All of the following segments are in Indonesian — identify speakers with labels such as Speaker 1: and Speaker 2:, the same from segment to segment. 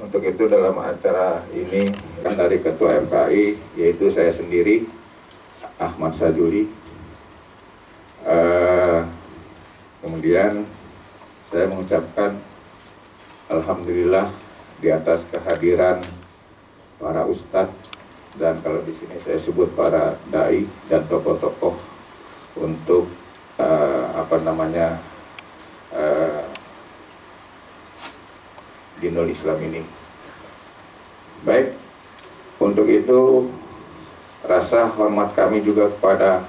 Speaker 1: Untuk itu dalam acara ini kan dari Ketua MKI yaitu saya sendiri Ahmad Sajuli. Kemudian saya mengucapkan alhamdulillah di atas kehadiran para ustadz dan kalau di sini saya sebut para dai dan tokoh-tokoh untuk dinul Islam ini. Baik, untuk itu rasa hormat kami juga kepada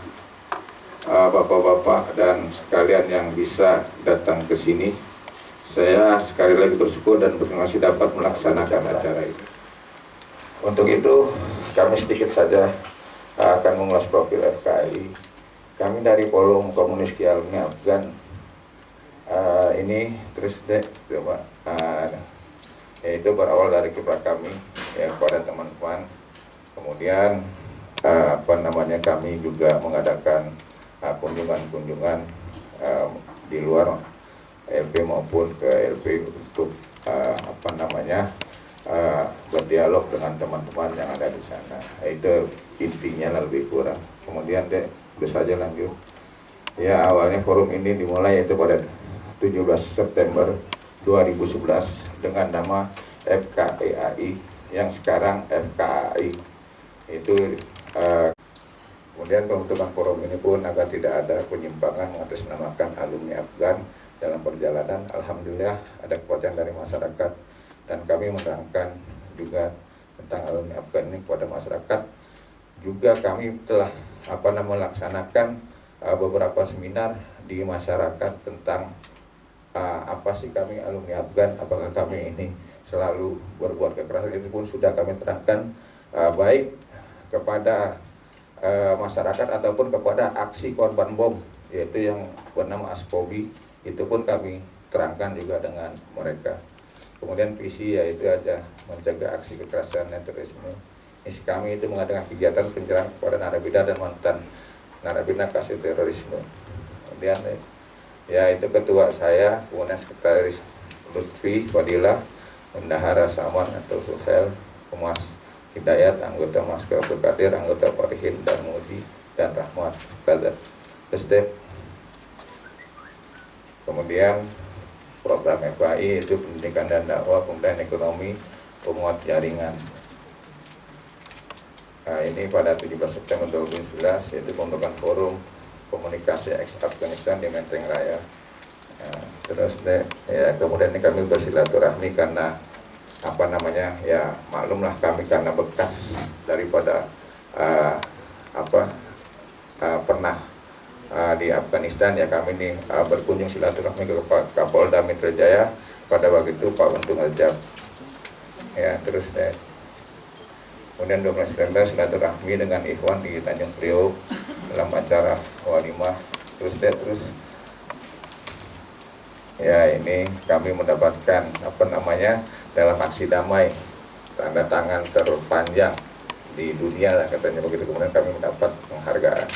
Speaker 1: bapak-bapak dan sekalian yang bisa datang ke sini. Saya sekali lagi bersyukur dan berterima kasih dapat melaksanakan acara ini. Untuk itu kami sedikit saja akan mengulas profil FKI. Kami dari Forum Komunis Ki Alumni Afgan ini terus yaitu berawal dari kiprah kami ya kepada teman-teman. Kemudian kami juga mengadakan kunjungan-kunjungan di luar LP maupun ke LP untuk berdialog dengan teman-teman yang ada di sana. Itu intinya lebih kurang. Kemudian bisa saja lanjut. Ya, awalnya forum ini dimulai yaitu pada 17 September 2011 dengan nama FKEAI yang sekarang FKAI. Itu kemudian pembentukan forum ini pun agar tidak ada penyimpangan mengatasnamakan alumni Afgan dalam perjalanan. Alhamdulillah ada kepercayaan dari masyarakat dan kami menerangkan juga tentang alumni Afgan ini kepada masyarakat. Juga kami telah melaksanakan beberapa seminar di masyarakat tentang apa sih kami alumni Afgan, apakah kami ini selalu berbuat kekerasan. Itu pun sudah kami terangkan baik kepada masyarakat ataupun kepada aksi korban bom yaitu yang bernama Askobi, itu pun kami terangkan juga dengan mereka. Kemudian visi yaitu aja mencegah aksi kekerasan dan terorisme. Misi kami itu mengadakan kegiatan pencerahan kepada narapidana dan mantan narapidana kasus terorisme. Kemudian ya itu ketua saya, kemudian sekretaris Lutfi Fadilah, bendahara Saman atau Suhel, Humas Hidayat, anggota Masker Abdul Qadir, anggota Farihin dan Muji dan Rahmat Sekadar Kesdep. Kemudian program FKI itu pendidikan dan dakwah, kemudian ekonomi, pemuat jaringan. Ini pada 17 September 2011 yaitu pembentukan forum komunikasi ex-Afghanistan di Menteng Raya. Kemudian ini kami bersilaturahmi karena maklumlah kami karena bekas daripada pernah di Afghanistan ya, kami ini berkunjung silaturahmi ke Kapolda Metro Jaya pada waktu itu Pak Untung Rajab ya. Kemudian 12 September silaturahmi dengan Ikhwan di Tanjung Priok dalam acara walimah. Ya, ini kami mendapatkan dalam aksi damai tanda tangan terpanjang di dunia lah katanya begitu. Kemudian kami mendapat penghargaan.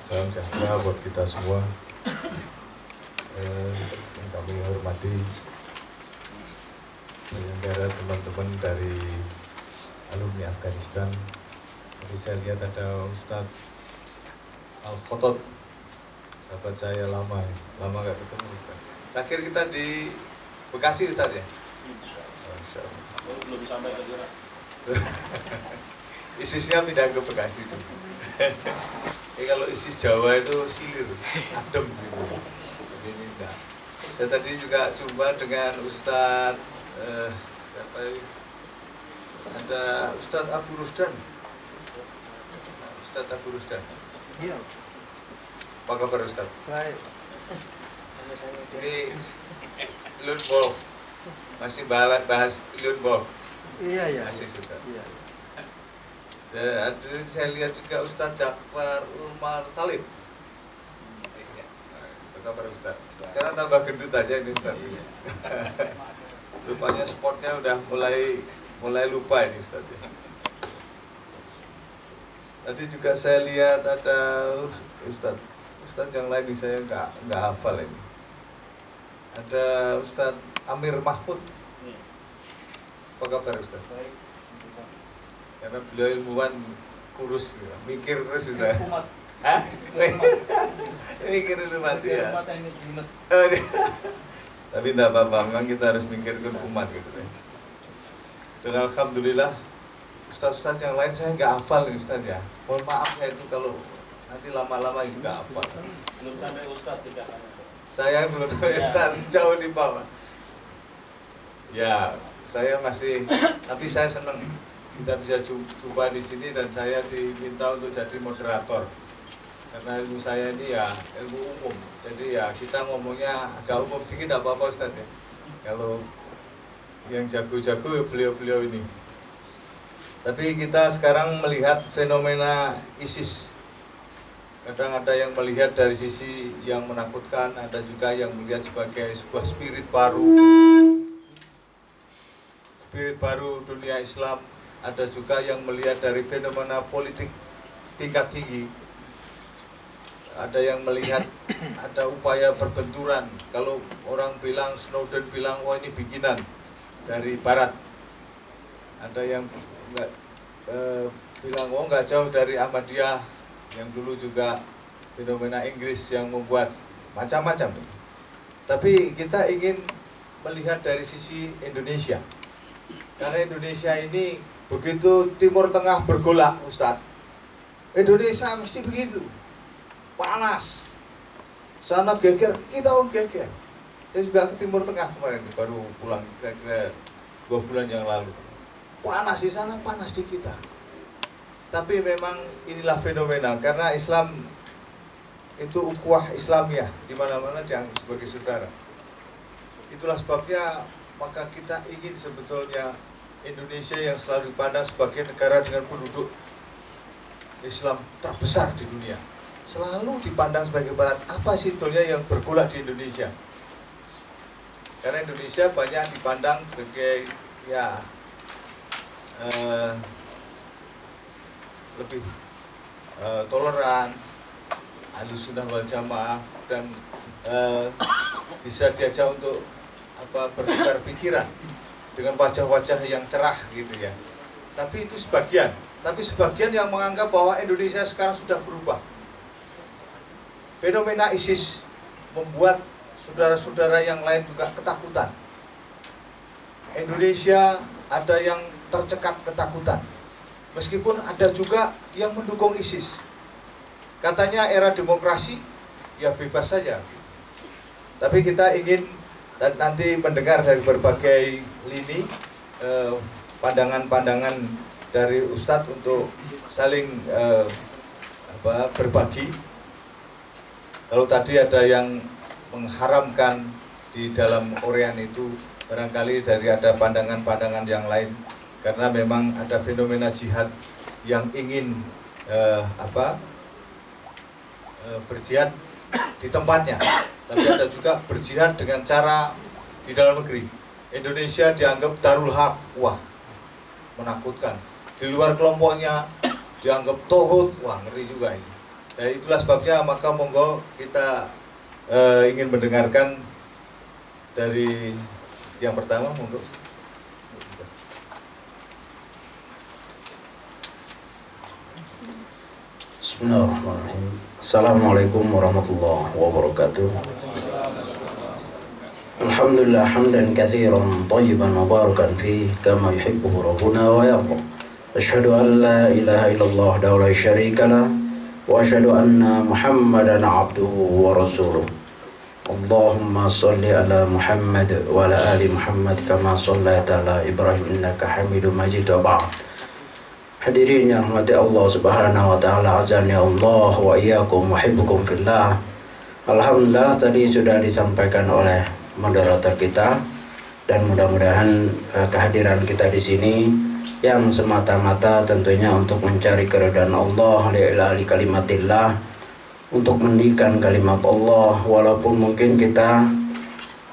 Speaker 2: Salam sejahtera buat kita semua. Yang kami hormati penyelenggara, teman-teman dari alumni Afghanistan. Tadi saya lihat ada Ustadz Al-Khotot, sahabat saya lama gak ketemu Ustadz. Terakhir kita di Bekasi Ustadz ya? Insya Allah.
Speaker 3: Belum sampai ke Jura.
Speaker 2: ISIS-nya pindah ke Bekasi itu. Kalau ISIS Jawa itu silir, adem gitu. Jadi ini enggak. Saya tadi juga jumpa dengan Ustadz siapa ini? Ada Ustadz Abu Rusdan. Ustadz Abu Rusdan.
Speaker 4: Iya.
Speaker 2: Apa kabar Ustadz?
Speaker 4: Baik.
Speaker 2: Ini Lone Wolf. Masih bahas Lone Wolf.
Speaker 4: Iya.
Speaker 2: Masih suka.
Speaker 4: Iya.
Speaker 2: Saya lihat juga Ustadz Jakfar Umar Talib. Apa kabar Ustadz? Sekarang tambah gendut aja ini Ustadz. Rupanya sportnya udah mulai lupa ini Ustadz ya. Tadi juga saya lihat ada Ustadz yang lain saya nggak hafal ini. Ada Ustadz Amir Mahmud. Apa kabar Ustadz?
Speaker 4: Baik.
Speaker 2: Karena beliau ilmuwan kurus, mikir terus sudah.
Speaker 4: Umat.
Speaker 2: Hah? Mikir umat ya. Tapi tidak apa-apa, memang kita harus mikirkan umat gitu ya. Dan alhamdulillah ustaz-ustaz yang lain saya nggak hafal nih Ustaz ya. Mohon maaf ya itu kalau nanti lama-lama juga hafal.
Speaker 3: Belum sampai Ustadz tidak ada.
Speaker 2: Saya belum tahu Ustaz, jauh di bawah. Ya, saya masih, tapi saya senang kita bisa jumpa di sini dan saya diminta untuk jadi moderator. Karena ilmu saya ini ya ilmu umum, jadi ya kita ngomongnya agak umum sedikit, tidak apa-apa Ustaz ya. Kalau yang jago-jago ya beliau-beliau ini. Tapi kita sekarang melihat fenomena ISIS. Kadang ada yang melihat dari sisi yang menakutkan, ada juga yang melihat sebagai sebuah spirit baru dunia Islam. Ada juga yang melihat dari fenomena politik tingkat tinggi. Ada yang melihat ada upaya perbenturan. Kalau orang bilang, Snowden bilang, wah ini bikinan dari Barat. Ada yang bilang, oh nggak jauh dari Ahmadiyah, yang dulu juga fenomena Inggris yang membuat macam-macam. Tapi kita ingin melihat dari sisi Indonesia. Karena Indonesia ini begitu Timur Tengah bergolak, Ustadz. Indonesia mesti begitu, panas. Sana geger, kita pun geger. Saya juga ke Timur Tengah kemarin, baru pulang kira-kira 2 bulan yang lalu. Panas di sana, panas di kita. Tapi memang inilah fenomena, karena Islam itu ukhuwah Islamiyah, di mana-mana dianggap sebagai saudara. Itulah sebabnya maka kita ingin sebetulnya Indonesia yang selalu dipandang sebagai negara dengan penduduk Islam terbesar di dunia, selalu dipandang sebagai barat. Apa sih sebetulnya yang bergolak di Indonesia? Karena Indonesia banyak dipandang sebagai lebih toleran, Ahlussunnah wal Jamaah, dan bisa diajak untuk bertukar pikiran dengan wajah-wajah yang cerah gitu ya. Tapi itu sebagian. Tapi sebagian yang menganggap bahwa Indonesia sekarang sudah berubah. Fenomena ISIS membuat saudara-saudara yang lain juga ketakutan. Indonesia ada yang tercekat ketakutan. Meskipun ada juga yang mendukung ISIS. Katanya era demokrasi, ya bebas saja. Tapi kita ingin nanti mendengar dari berbagai lini pandangan-pandangan dari Ustadz untuk saling berbagi. Kalau tadi ada yang mengharamkan di dalam Orean itu, barangkali dari ada pandangan-pandangan yang lain, karena memang ada fenomena jihad yang ingin berjihad di tempatnya, tapi ada juga berjihad dengan cara di dalam negeri. Indonesia dianggap Darul Haq, wah menakutkan. Di luar kelompoknya dianggap tohut, wah ngeri juga ini. Dan itulah sebabnya maka monggo kita ingin mendengarkan dari yang pertama, monggo.
Speaker 4: Bismillahirrahmanirrahim. Assalamualaikum warahmatullahi wabarakatuh. Alhamdulillah hamdan katsiran thayyiban mubarakan fihi kama yuhibbu rabbuna wa yarda. Asyhadu an la ilaha illallah wahdahu la syarika lah wa asyhadu anna Muhammadan abduhu wa rasuluh. Allahumma shalli ala Muhammad wa ala ali Muhammad kama shallaita ala Ibrahim innaka Hamidum Majid wa ba'd. Hadirin yang rahmati Allah Subhanahu wa taala, azani Allah wa iyyakum muhibbukum fillah. Alhamdulillah tadi sudah disampaikan oleh moderator kita, dan mudah-mudahan kehadiran kita di sini yang semata-mata tentunya untuk mencari keridhaan Allah, li'ilali kalimatillah, untuk meninggikan kalimat Allah. Walaupun mungkin kita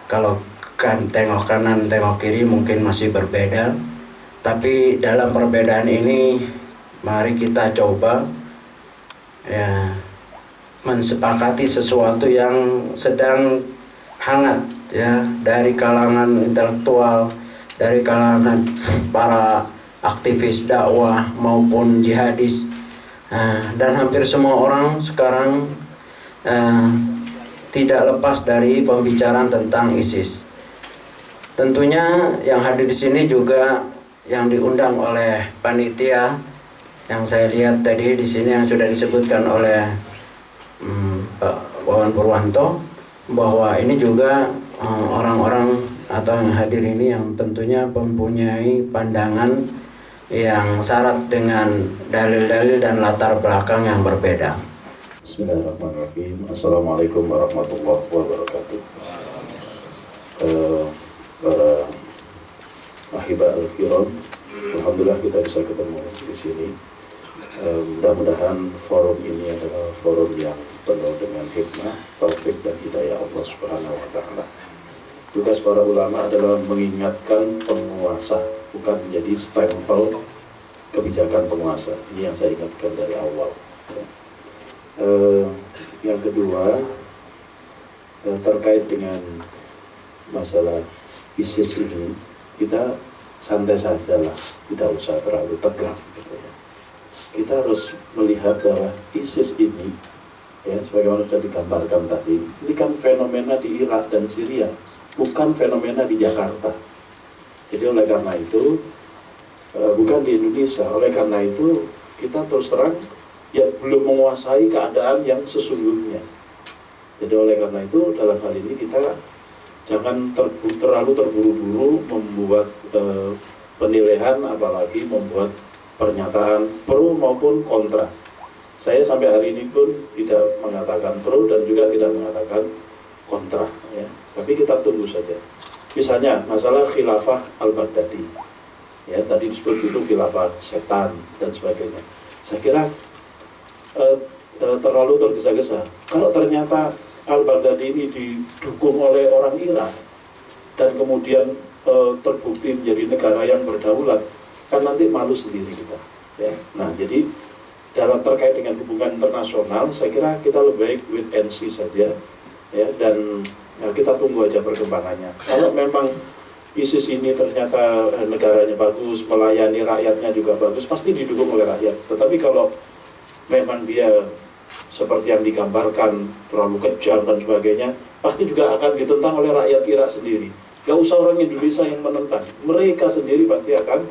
Speaker 4: kalau tengok kanan tengok kiri mungkin masih berbeda, tapi dalam perbedaan ini mari kita coba mensepakati sesuatu yang sedang hangat ya, dari kalangan intelektual, dari kalangan para aktivis dakwah maupun jihadis, dan hampir semua orang sekarang tidak lepas dari pembicaraan tentang ISIS. Tentunya yang hadir di sini juga yang diundang oleh panitia, yang saya lihat tadi di sini yang sudah disebutkan oleh Pak Wawan Purwanto, bahwa ini juga orang-orang atau yang hadir ini yang tentunya mempunyai pandangan yang syarat dengan dalil-dalil dan latar belakang yang berbeda.
Speaker 5: Bismillahirrahmanirrahim. Assalamualaikum warahmatullahi wabarakatuh. Para ahibah al-kiram, alhamdulillah kita bisa ketemu di sini. Mudah-mudahan forum ini adalah forum yang penuh dengan hikmah, taufik dan hidayah Allah Subhanahu wa taala. Tugas para ulama adalah mengingatkan penguasa, bukan menjadi stempel kebijakan penguasa. Ini yang saya ingatkan dari awal. Yang kedua, terkait dengan masalah ISIS ini, kita santai sajalah, tidak usah terlalu tegang gitu ya. Kita harus melihat bahwa ISIS ini, ya sebagaimana sudah digambarkan tadi, ini kan fenomena di Irak dan Syria, bukan fenomena di Jakarta. Jadi oleh karena itu bukan di Indonesia. Oleh karena itu kita terus terang ya belum menguasai keadaan yang sesungguhnya. Jadi oleh karena itu dalam hal ini kita jangan terlalu terburu-buru membuat penilaian, apalagi membuat pernyataan pro maupun kontra. Saya sampai hari ini pun tidak mengatakan pro dan juga tidak mengatakan kontra, ya. Tapi kita tunggu saja. Misalnya masalah khilafah al-Baghdadi, ya, tadi disebut itu khilafah setan dan sebagainya. Saya kira terlalu tergesa-gesa. Kalau ternyata al-Baghdadi ini didukung oleh orang Iran dan kemudian terbukti menjadi negara yang berdaulat, kan nanti malu sendiri kita, ya. Nah, jadi dalam terkait dengan hubungan internasional, saya kira kita lebih baik wait and see saja, ya, dan ya, kita tunggu aja perkembangannya. Kalau memang ISIS ini ternyata negaranya bagus, melayani rakyatnya juga bagus, pasti didukung oleh rakyat. Tetapi kalau memang dia seperti yang digambarkan terlalu kejam dan sebagainya, pasti juga akan ditentang oleh rakyat Irak sendiri. Gak usah orang Indonesia yang menentang, mereka sendiri pasti akan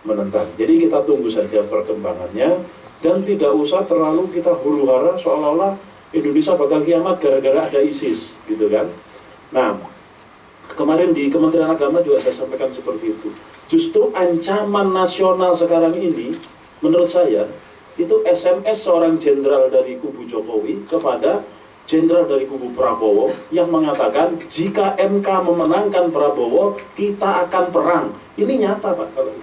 Speaker 5: menentang. Jadi kita tunggu saja perkembangannya dan tidak usah terlalu kita huru-hara seolah-olah Indonesia bakal kiamat gara-gara ada ISIS, gitu kan. Nah, kemarin di Kementerian Agama juga saya sampaikan seperti itu. Justru ancaman nasional sekarang ini, menurut saya, itu SMS seorang jenderal dari kubu Jokowi kepada jenderal dari kubu Prabowo yang mengatakan jika MK memenangkan Prabowo, kita akan perang. Ini nyata, Pak. Kalau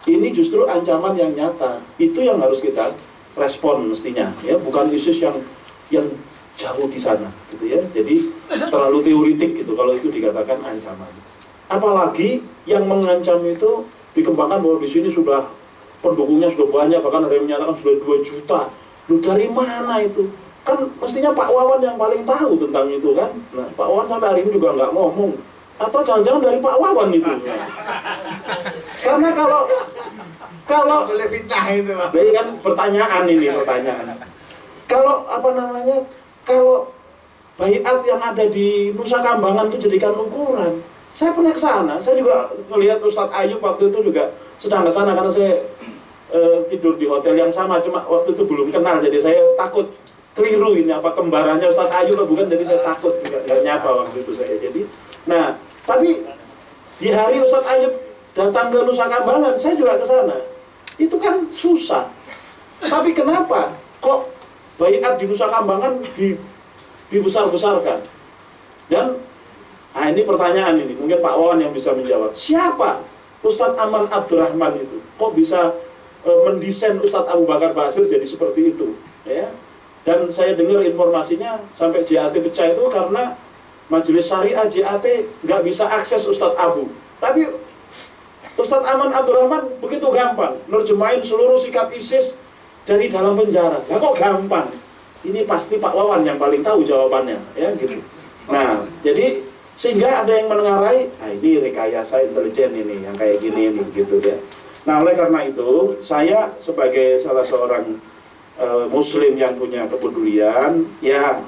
Speaker 5: ini justru ancaman yang nyata. Itu yang harus kita respon mestinya, ya, bukan ISIS yang jauh di sana, gitu ya. Jadi terlalu teoritik gitu kalau itu dikatakan ancaman. Apalagi yang mengancam itu dikembangkan bahwa di sini sudah pendukungnya sudah banyak, bahkan ada yang menyatakan sudah 2 juta. Lu dari mana itu? Kan mestinya Pak Wawan yang paling tahu tentang itu kan. Nah, Pak Wawan sampai hari ini juga nggak ngomong. Atau jangan-jangan dari Pak Wawan itu. Karena kalau
Speaker 2: boleh fitnah itu, Pak.
Speaker 5: ini kan pertanyaan. Kalau kalau baiat yang ada di Nusa Kambangan itu jadikan ukuran. Saya pernah ke sana, saya juga melihat Ustadz Ayub waktu itu juga sedang ke sana karena saya tidur di hotel yang sama, cuma waktu itu belum kenal, jadi saya takut keliru ini apa kembarannya Ustadz Ayub atau bukan, jadi saya takut nggak nyapa waktu itu saya. Jadi, nah, tapi di hari Ustadz Ayub datang ke Nusa Kambangan, saya juga ke sana. Itu kan susah. Tapi kenapa kok baiat di Nusa Kambangan dibesar-besarkan? Dan nah ini pertanyaan ini, mungkin Pak Wawan yang bisa menjawab. Siapa Ustadz Aman Abdurrahman itu? Kok bisa mendesain Ustadz Abu Bakar Basir jadi seperti itu? Ya. Dan saya dengar informasinya sampai JAT pecah itu karena Majelis Syariah JAT nggak bisa akses Ustadz Abu. Tapi Ustadz Aman Abdurrahman begitu gampang nerjemahin seluruh sikap ISIS dari dalam penjara. Lah kok gampang? Ini pasti Pak Wawan yang paling tahu jawabannya, ya gitu. Nah, jadi sehingga ada yang menengarai, nah ini rekayasa intelijen ini yang kayak gini nih, gitu ya. Nah, oleh karena itu saya sebagai salah seorang Muslim yang punya kepedulian, ya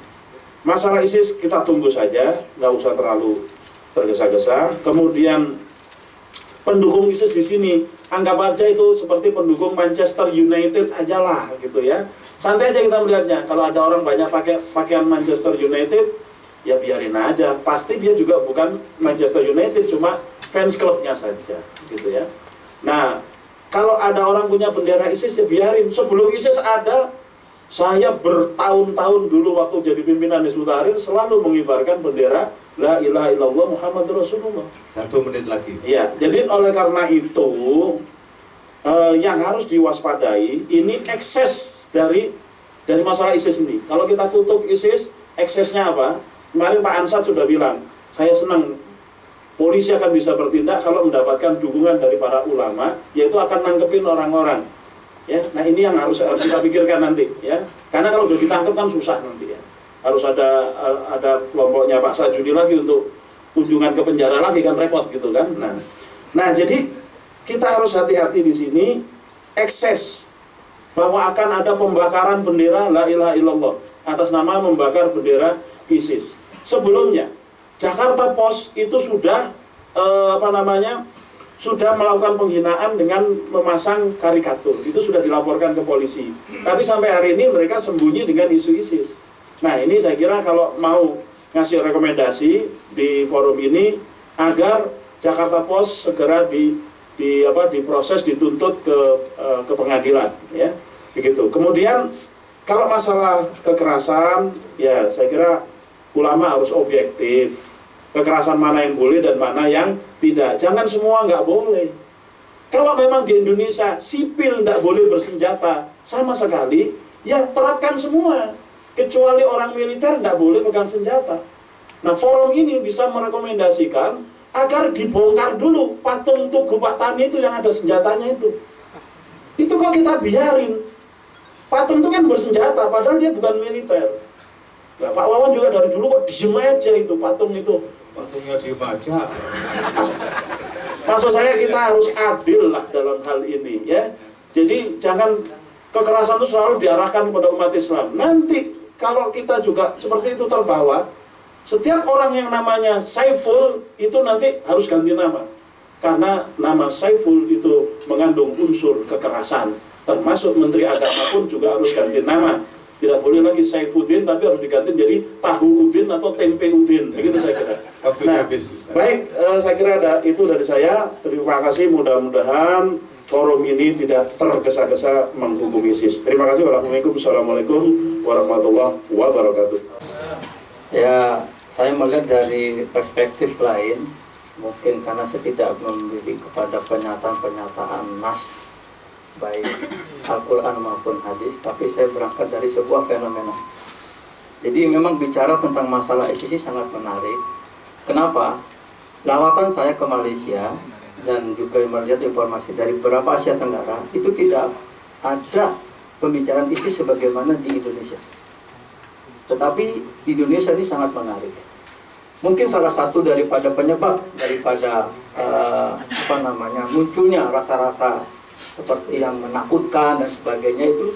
Speaker 5: masalah ISIS kita tunggu saja, nggak usah terlalu tergesa-gesa. Kemudian pendukung ISIS di sini anggap aja itu seperti pendukung Manchester United aja lah, gitu ya. Santai aja kita melihatnya. Kalau ada orang banyak pakai pakaian Manchester United, ya biarin aja. Pasti dia juga bukan Manchester United, cuma fans klubnya saja, gitu ya. Nah, kalau ada orang punya bendera ISIS, ya biarin. Sebelum ISIS ada, saya bertahun-tahun dulu waktu jadi pimpinan Hizbut Tahrir selalu mengibarkan bendera La ilaha illallah Muhammadur Rasulullah.
Speaker 2: 1 menit lagi.
Speaker 5: Ya, jadi oleh karena itu yang harus diwaspadai ini ekses dari masalah ISIS ini. Kalau kita tutup ISIS, eksesnya apa? Kemarin Pak Ansat sudah bilang, saya senang polisi akan bisa bertindak kalau mendapatkan dukungan dari para ulama, yaitu akan nangkepin orang-orang. Ya, nah ini yang harus kita pikirkan nanti, ya. Karena kalau sudah ditangkap kan susah nanti, ya. Harus ada kelompoknya Pak Sajudi lagi untuk kunjungan ke penjara lagi kan repot gitu kan. Nah jadi kita harus hati-hati di sini ekses bahwa akan ada pembakaran bendera La ilaha illallah atas nama membakar bendera ISIS. Sebelumnya Jakarta Post itu sudah sudah melakukan penghinaan dengan memasang karikatur. Itu sudah dilaporkan ke polisi. Tapi sampai hari ini mereka sembunyi dengan isu ISIS. Nah, ini saya kira kalau mau ngasih rekomendasi di forum ini agar Jakarta Post segera diproses, dituntut ke pengadilan, ya. Begitu. Kemudian kalau masalah kekerasan, ya saya kira ulama harus objektif. Kekerasan mana yang boleh dan mana yang tidak. Jangan semua nggak boleh. Kalau memang di Indonesia sipil nggak boleh bersenjata sama sekali, ya terapkan semua. Kecuali orang militer nggak boleh pegang senjata. Nah, forum ini bisa merekomendasikan agar dibongkar dulu patung Tugu Pak Tani itu yang ada senjatanya itu. Itu kok kita biarin. Patung itu kan bersenjata, padahal dia bukan militer. Nah, Pak Wawan juga dari dulu kok diem aja itu patung itu.
Speaker 2: Patungnya diem aja.
Speaker 5: Maksud saya kita harus adil lah dalam hal ini, ya. Jadi jangan kekerasan itu selalu diarahkan kepada umat Islam. Nanti kalau kita juga seperti itu terbawa, setiap orang yang namanya Saiful itu nanti harus ganti nama. Karena nama Saiful itu mengandung unsur kekerasan. Termasuk Menteri Agama pun juga harus ganti nama. Tidak boleh lagi Saifuddin, tapi harus diganti menjadi Tahuudin atau Tempeudin. Begitu saya kira. Nah, baik, saya kira itu dari saya. Terima kasih, mudah-mudahan forum ini tidak tergesa-gesa menghukum ISIS. Terima kasih. Wassalamualaikum warahmatullahi wabarakatuh.
Speaker 6: Ya, saya melihat dari perspektif lain, mungkin karena saya tidak memberi kepada pernyataan-pernyataan nas baik Al-Quran maupun hadis, tapi saya berangkat dari sebuah fenomena. Jadi memang bicara tentang masalah ISIS sangat menarik. Kenapa? Lawatan saya ke Malaysia dan juga melihat informasi dari beberapa Asia Tenggara, itu tidak ada pembicaraan ISIS sebagaimana di Indonesia. Tetapi di Indonesia ini sangat menarik. Mungkin salah satu daripada penyebab daripada munculnya rasa-rasa seperti yang menakutkan dan sebagainya itu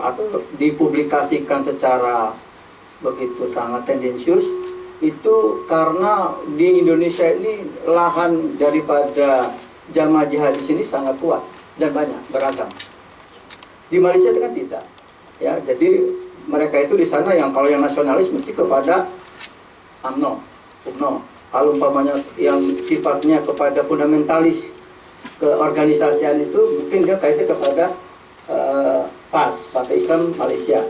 Speaker 6: atau dipublikasikan secara begitu sangat tendensius, itu karena di Indonesia ini lahan daripada jamaah jihadis ini sangat kuat dan banyak, beragam. Di Malaysia itu kan tidak, ya. Jadi mereka itu di sana yang kalau yang nasionalis mesti kepada UMNO. Kalau umpamanya yang sifatnya kepada fundamentalis keorganisasian itu mungkin dia kaitannya kepada PAS, Partai Islam Malaysia.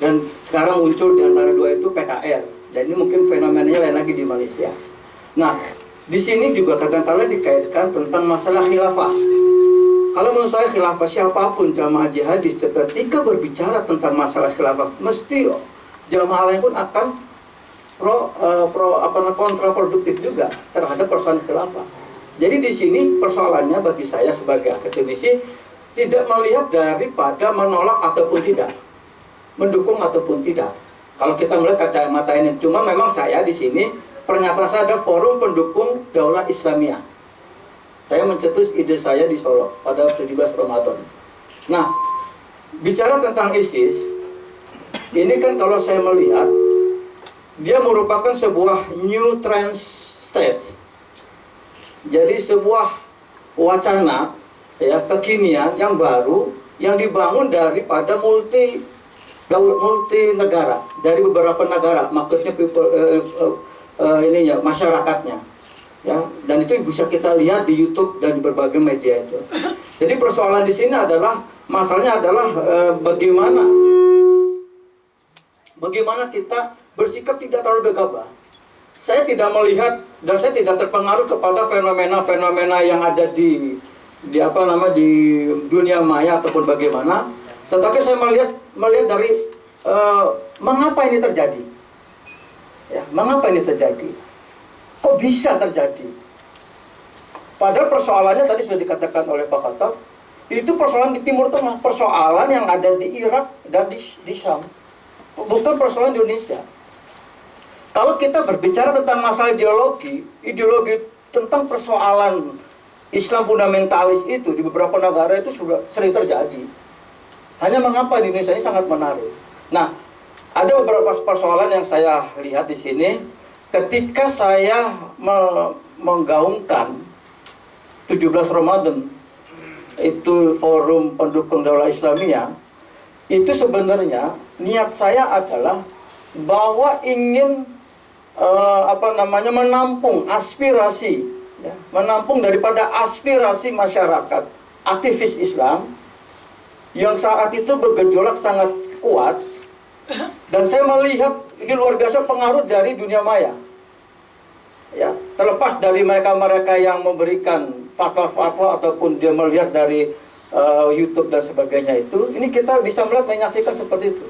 Speaker 6: Dan sekarang muncul di antara dua itu PKR. Dan ini mungkin fenomenanya lain lagi di Malaysia. Nah, di sini juga kadang-kadang dikaitkan tentang masalah khilafah. Kalau menurut saya khilafah siapapun jamaah jihadis ketika berbicara tentang masalah khilafah, mesti jamaah lain pun akan kontraproduktif juga terhadap persoalan khilafah. Jadi di sini persoalannya bagi saya sebagai akademisi tidak melihat daripada menolak ataupun tidak, mendukung ataupun tidak. Kalau kita melihat kacamata ini, cuma memang saya di sini pernyataan saya ada forum pendukung Daulah Islamiyah. Saya mencetus ide saya di Solo pada 17 Ramadan. Nah, bicara tentang ISIS, ini kan kalau saya melihat dia merupakan sebuah new trend state. Jadi sebuah wacana, ya, kekinian yang baru yang dibangun daripada multi negara dari beberapa negara, maksudnya masyarakatnya, ya. Dan itu bisa kita lihat di YouTube dan di berbagai media itu. Jadi persoalan di sini adalah masalahnya adalah bagaimana kita bersikap tidak terlalu gegabah. Saya tidak melihat dan saya tidak terpengaruh kepada fenomena-fenomena yang ada di dunia maya ataupun bagaimana. Tetapi saya melihat dari mengapa ini terjadi. Ya, mengapa ini terjadi? Kok bisa terjadi? Padahal persoalannya tadi sudah dikatakan oleh Pak Khattab, itu persoalan di Timur Tengah, persoalan yang ada di Irak dan di Syam. Bukan persoalan di Indonesia. Kalau kita berbicara tentang masalah ideologi tentang persoalan Islam fundamentalis itu di beberapa negara itu sudah sering terjadi. Hanya mengapa di Indonesia ini sangat menarik. Nah, ada beberapa persoalan yang saya lihat di sini ketika saya menggaungkan 17 Ramadan itu forum pendukung Daulah Islamiyah, itu sebenarnya niat saya adalah bahwa ingin menampung aspirasi, ya, menampung daripada aspirasi masyarakat aktivis Islam yang saat itu bergejolak sangat kuat, dan saya melihat ini luar biasa pengaruh dari dunia maya. Ya, terlepas dari mereka-mereka yang memberikan fatwa-fatwa ataupun dia melihat dari YouTube dan sebagainya itu, ini kita bisa melihat menyaksikan seperti itu.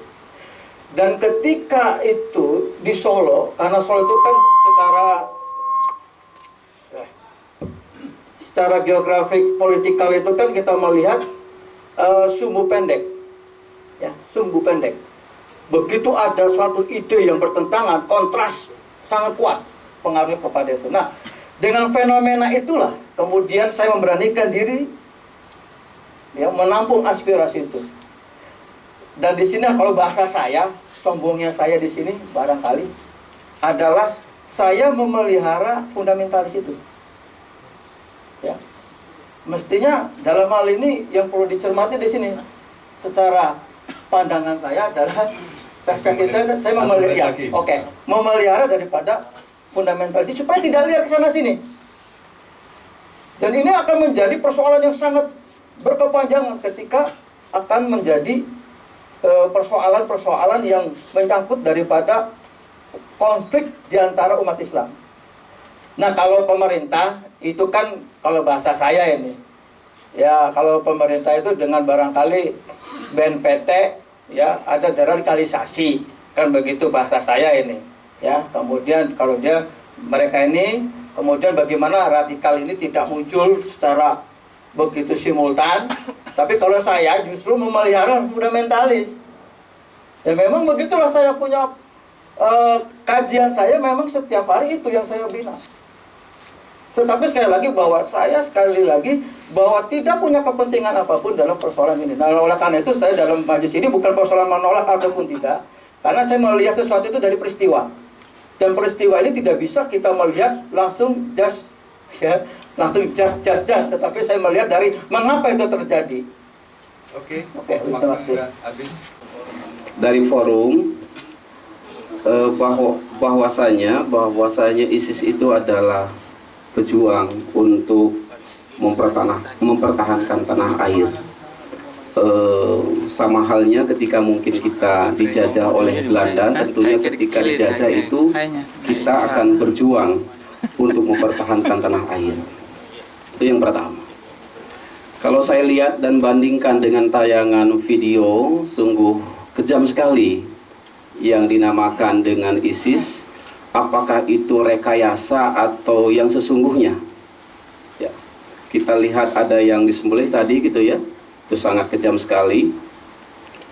Speaker 6: Dan ketika itu di Solo, karena Solo itu kan secara geografik politikal itu kan kita melihat sumbu pendek, ya, sumbu pendek. Begitu ada suatu ide yang bertentangan, kontras sangat kuat pengaruhnya kepada itu. Nah, dengan fenomena itulah kemudian saya memberanikan diri, ya, menampung aspirasi itu. Dan di sini kalau bahasa saya, sombongnya saya di sini barangkali adalah saya memelihara fundamentalis itu. Ya. Mestinya dalam hal ini yang perlu dicermati di sini secara pandangan saya adalah saya memelihara, memelihara daripada fundamentalis supaya tidak liar ke sana sini. Dan ini akan menjadi persoalan yang sangat berkepanjangan ketika akan menjadi persoalan-persoalan yang menyangkut daripada konflik di antara umat Islam. Nah, kalau pemerintah itu kan kalau bahasa saya ini, ya, kalau pemerintah itu dengan barangkali BNPT, ya, ada deradikalisasi, kan begitu bahasa saya ini. Ya, kemudian kalau mereka ini kemudian bagaimana radikal ini tidak muncul secara begitu simultan, tapi kalau saya justru memelihara fundamentalis. Ya memang begitulah saya punya kajian saya, memang setiap hari itu yang saya bina. Tetapi sekali lagi bahwa tidak punya kepentingan apapun dalam persoalan ini. Nah, oleh karena itu saya dalam majelis ini bukan persoalan menolak ataupun tidak, karena saya melihat sesuatu itu dari peristiwa. Dan peristiwa ini tidak bisa kita melihat langsung just, tetapi saya melihat dari mengapa itu terjadi.
Speaker 2: Oke,
Speaker 6: terima kasih.
Speaker 2: Habis.
Speaker 7: Dari forum bahwasanya ISIS itu adalah pejuang untuk mempertahankan tanah air. Sama halnya ketika mungkin kita dijajah oleh Belanda, tentunya ketika dijajah itu kita akan berjuang untuk mempertahankan tanah air. Itu yang pertama. Kalau saya lihat dan bandingkan dengan tayangan video, sungguh kejam sekali yang dinamakan dengan ISIS. Apakah itu rekayasa atau yang sesungguhnya? Ya, kita lihat ada yang disembelih tadi gitu ya. Itu sangat kejam sekali.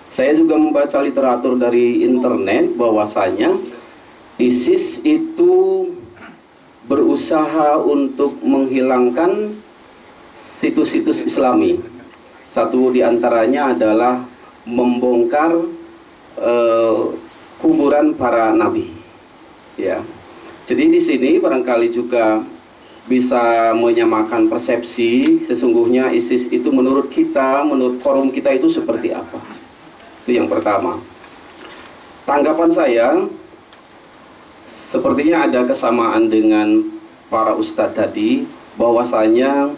Speaker 7: Saya juga membaca literatur dari internet bahwasanya ISIS itu berusaha untuk menghilangkan situs-situs Islami. Satu diantaranya adalah membongkar kuburan para nabi. Ya, jadi di sini barangkali juga bisa menyamakan persepsi sesungguhnya ISIS itu menurut kita, menurut forum kita itu seperti apa. Itu yang pertama. Tanggapan saya sepertinya ada kesamaan dengan para ustadz tadi, bahwasanya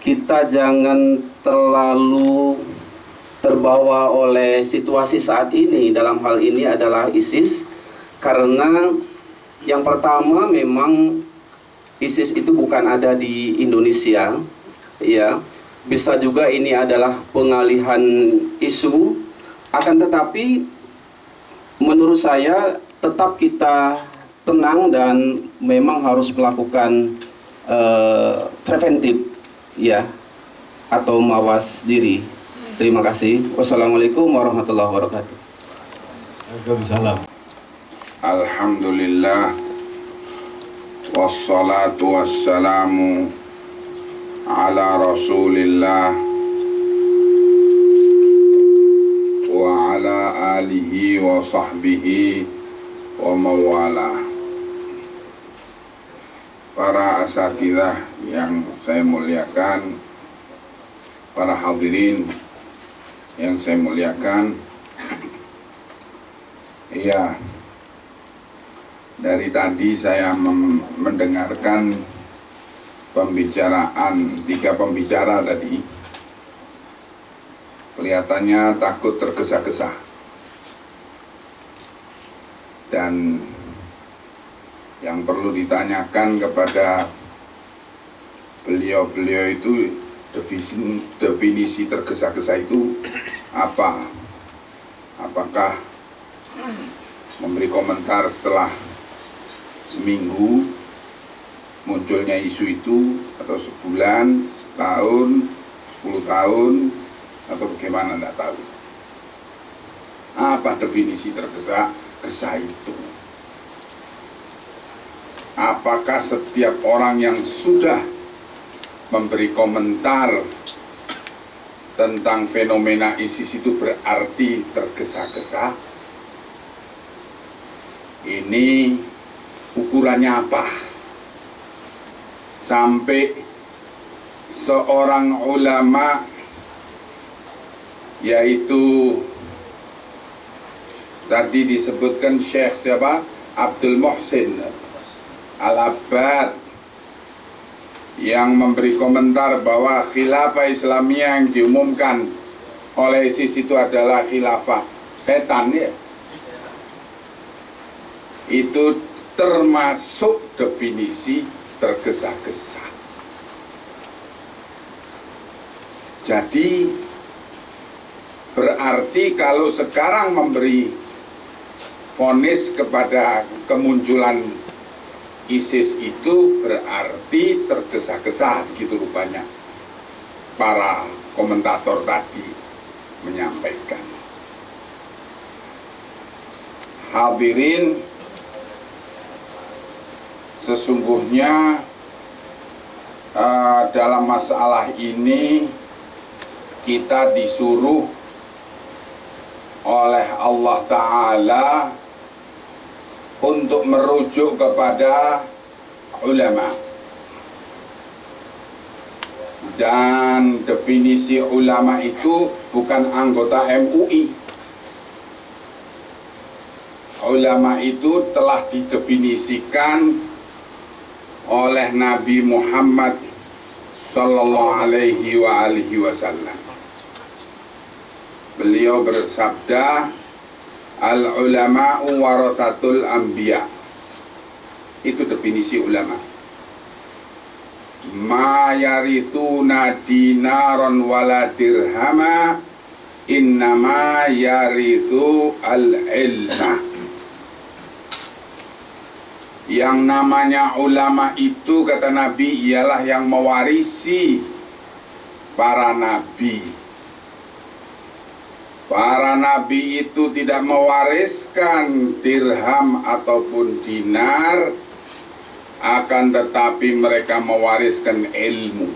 Speaker 7: kita jangan terlalu terbawa oleh situasi saat ini. Dalam hal ini adalah ISIS, karena yang pertama memang ISIS itu bukan ada di Indonesia, ya. Bisa juga ini adalah pengalihan isu, akan tetapi menurut saya tetap kita tenang dan memang harus melakukan preventif, ya, atau mawas diri. Terima kasih. Wassalamualaikum warahmatullahi wabarakatuh.
Speaker 2: Waalaikumsalam.
Speaker 8: Alhamdulillah, wassalatu wassalamu ala rasulillah wa ala alihi wa sahbihi wa mawala. para asatidzah yang saya muliakan, para hadirin yang saya muliakan. Iya, dari tadi saya mendengarkan pembicaraan 3 pembicara tadi. Kelihatannya takut tergesa-gesa. Dan yang perlu ditanyakan kepada beliau-beliau itu definisi tergesa-gesa itu apa? Apakah memberi komentar setelah seminggu munculnya isu itu, atau sebulan, setahun, 10 tahun, atau bagaimana, tidak tahu. Apa definisi tergesa-gesa itu? Apakah setiap orang yang sudah memberi komentar tentang fenomena ISIS itu berarti tergesa-gesa? Ini ukurannya apa? Sampai seorang ulama, yaitu tadi disebutkan Syekh siapa? Abdul Muhsin Al-Abbad, yang memberi komentar bahwa khilafah Islamiyah yang diumumkan oleh ISIS itu adalah khilafah setan, ya. Itu termasuk definisi tergesa-gesa. Jadi berarti kalau sekarang memberi vonis kepada kemunculan ISIS itu berarti tergesa-gesa, gitu rupanya para komentator tadi menyampaikan. Hadirin, sesungguhnya dalam masalah ini kita disuruh oleh Allah Ta'ala untuk merujuk kepada ulama. Dan definisi ulama itu bukan anggota MUI. Ulama itu telah didefinisikan oleh Nabi Muhammad sallallahu alaihi wasallam. Beliau bersabda, al-ulama'u warasatul anbiya. Itu definisi ulama. Ma yarithuna dinaron wala dirhama, innama yarithu al-ilma. Yang namanya ulama itu, kata Nabi, ialah yang mewarisi para nabi. Para nabi itu tidak mewariskan dirham ataupun dinar, akan tetapi mereka mewariskan ilmu.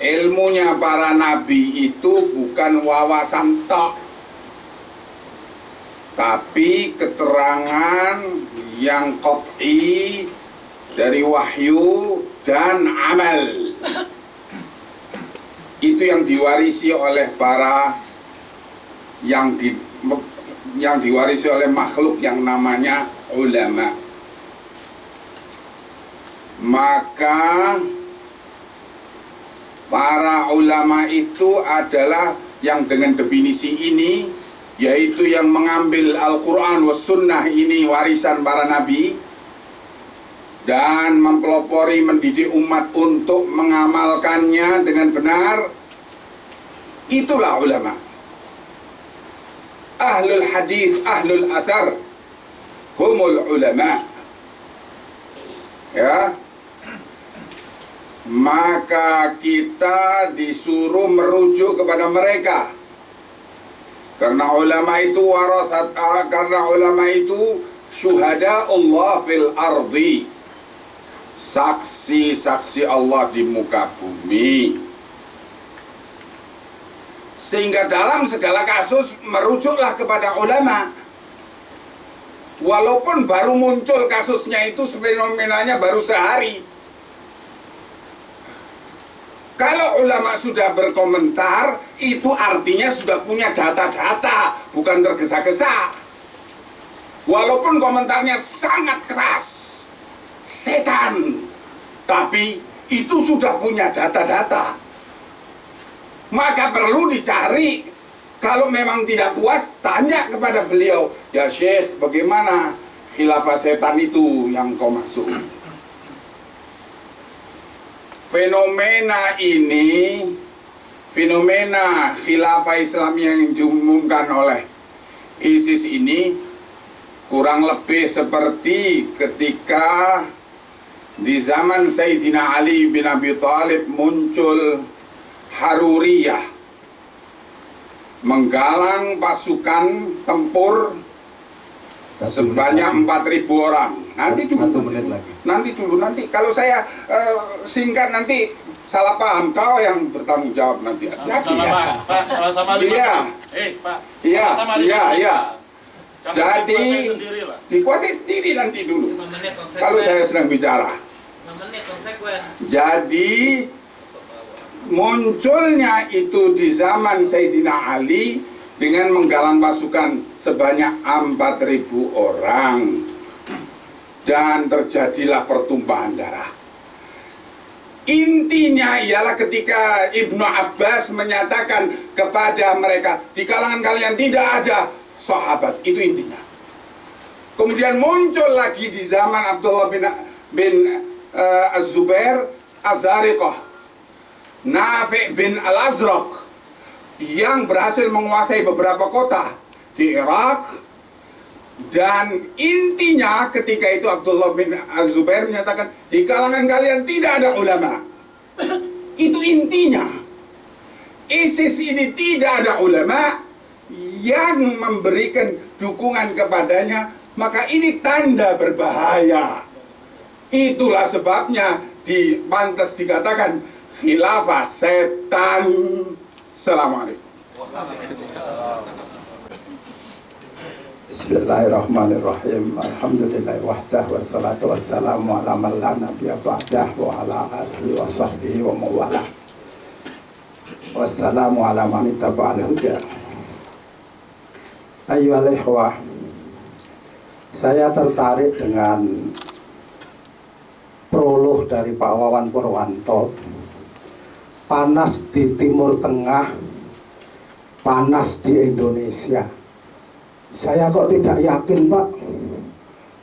Speaker 8: Ilmunya para nabi itu bukan wawasan tok, tapi keterangan yang qat'i dari wahyu dan amal. Itu yang diwarisi oleh para yang diwarisi oleh makhluk yang namanya ulama. Maka para ulama itu adalah yang dengan definisi ini, yaitu yang mengambil Al-Quran was Sunnah ini warisan para nabi, dan mempelopori mendidik umat untuk mengamalkannya dengan benar. Itulah ulama. Ahlul hadis, ahlul athar, humul ulama. Ya. Maka kita disuruh merujuk kepada mereka. Karena ulama itu warasat, karena ulama itu syuhada Allah fil ardi, saksi-saksi Allah di muka bumi. Sehingga dalam segala kasus merujuklah kepada ulama. walaupun baru muncul kasusnya itu, fenomenanya baru sehari. Kalau ulama sudah berkomentar, itu artinya sudah punya data-data, bukan tergesa-gesa. Walaupun komentarnya sangat keras, setan, tapi itu sudah punya data-data. Maka perlu dicari. Kalau memang tidak puas, tanya kepada beliau, ya Syekh, bagaimana khilafah setan itu yang kau maksud? Fenomena ini, fenomena khilafah Islam yang diumumkan oleh ISIS ini kurang lebih seperti ketika di zaman Sayyidina Ali bin Abi Thalib muncul Haruriyah, menggalang pasukan tempur sebanyak 4.000 orang. Nanti dulu, nanti kalau saya singkat nanti salah paham, kau yang bertanggung jawab nanti.
Speaker 3: Sama-sama, Pak, sama-sama 5
Speaker 8: Iya.
Speaker 3: Pak.
Speaker 8: Iya,
Speaker 3: Sama-sama 5
Speaker 8: iya,
Speaker 3: menit,
Speaker 8: iya.
Speaker 3: Pak. Jangan
Speaker 8: Jadi
Speaker 3: dikuasai sendiri lah.
Speaker 8: dikuasai sendiri nanti dulu. Kalau saya sedang bicara. Jadi munculnya itu di zaman Sayyidina Ali dengan menggalang pasukan sebanyak 4.000 orang, dan terjadilah pertumpahan darah. Intinya ialah ketika Ibnu Abbas menyatakan kepada mereka, di kalangan kalian tidak ada sahabat, itu intinya. Kemudian muncul lagi di zaman Abdullah bin Az-Zubair Az-Zariqah, Nafi' bin Al-Azraq, yang berhasil menguasai beberapa kota di Irak. Dan intinya ketika itu Abdullah bin Az-Zubair menyatakan, di kalangan kalian tidak ada ulama. Itu intinya. ISIS ini tidak ada ulama yang memberikan dukungan kepadanya, maka ini tanda berbahaya. Itulah sebabnya pantas dikatakan khilafah setan. Assalamualaikum.
Speaker 9: Bismillahirrahmanirrahim. Alhamdulillahi wahdah, wassalatu wassalamu ala man la nabiyya ba'dah wa ala alihi wa sahbihi wa mawalah. Wassalamu ala man ittaba'al huda. Ayyuhal ikhwah, saya tertarik dengan prolog dari Pak Wawan Purwanto. Panas di Timur Tengah, panas di Indonesia. Saya kok tidak yakin, Pak.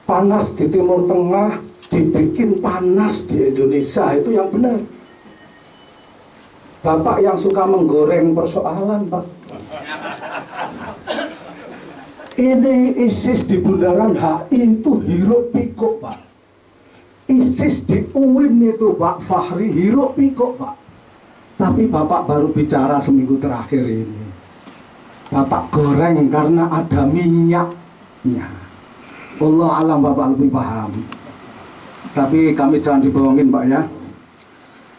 Speaker 9: Panas di Timur Tengah dibikin panas di Indonesia, itu yang benar. Bapak yang suka menggoreng persoalan, Pak. Ini ISIS di Bundaran HI itu hiruk pikuk, Pak. ISIS di UIN itu, Pak Fahri, hiruk pikuk, Pak. Tapi Bapak baru bicara seminggu terakhir ini. Bapak goreng karena ada minyaknya. Allah alam, Bapak lebih paham. Tapi kami jangan dibohongin, Pak, ya.